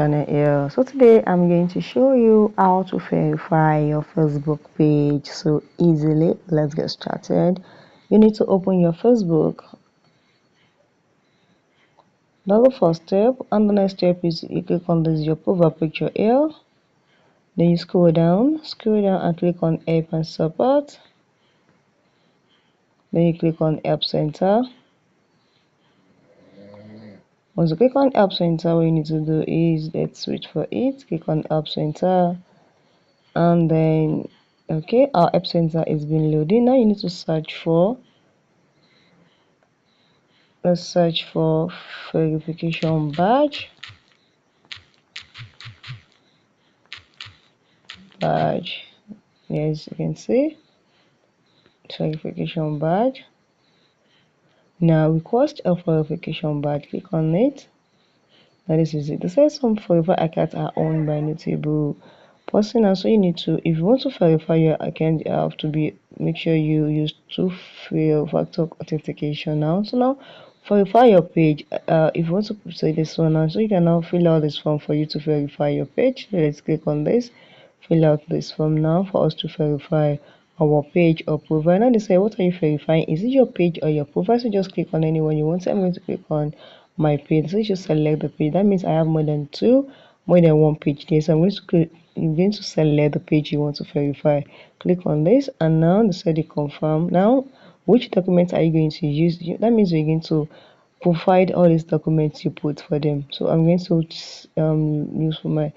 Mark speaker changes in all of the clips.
Speaker 1: Channel here. So today I'm going to show you how to verify your Facebook page so easily. Let's get started. You need to open your Facebook. That's the first step, and the next step is you click on this your profile picture here. Then you scroll down and click on help and support. Then you click on help center. Once you click on help center, what you need to do is let's wait for it. Click on help center. And then okay, our app center is being loaded. Now you need to search for let's search for verification badge. Yes, you can see verification badge. Now request a verification badge. Click on it. Now this is it. It says some verified accounts are owned by notable person, and so you need to, if you want to verify your account, you have to make sure you use two-factor authentication. Now verify your page. If you want to say this one now, so you can now fill out this form for you to verify your page. Let's click on this, fill out this form now for us to verify our page or profile. Now they say, what are you verifying? Is it your page or your profile? So just click on anyone you want. So I'm going to click on my page. So you just select the page. That means I have more than one page there. So you're going to select the page you want to verify. Click on this, and now they said you confirm. Now, which documents are you going to use? That means you're going to provide all these documents you put for them. So I'm going to use for my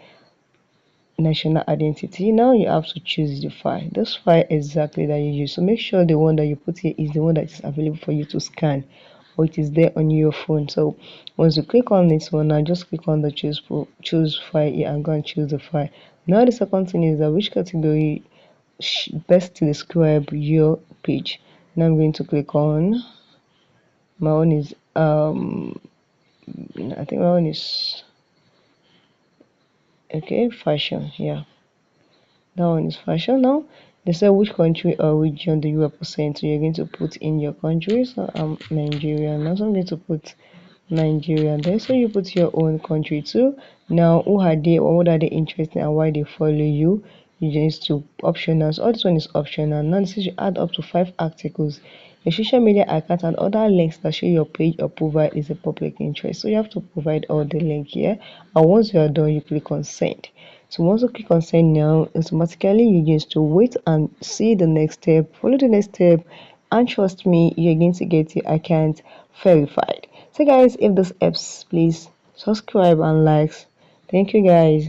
Speaker 1: national identity. Now you have to choose the file, this file exactly that you use. So make sure the one that you put here is the one that is available for you to scan, or it is there on your phone. So once you click on this one, now just click on the choose file here and go and choose the file. Now the second thing is that which category best describe your page. Now I'm going to click on my own is I think my own is okay, fashion. Yeah, that one is fashion. Now they say which country or region do you represent, so you're going to put in your country. So I'm Nigerian. Now so I'm going to put Nigeria there. So you put your own country too. Now who are they, or what are they interested in, and why they follow you? You just to optional. So all this one is optional. Now this is you add up to 5 articles. Your social media account and other links that show your page or profile is a public interest. So you have to provide all the link here. And once you are done, you click on send. So once you click on send now, automatically you just to wait and see the next step. Follow the next step, and trust me, you're going to get your account verified. So guys, if this helps, please subscribe and likes. Thank you guys.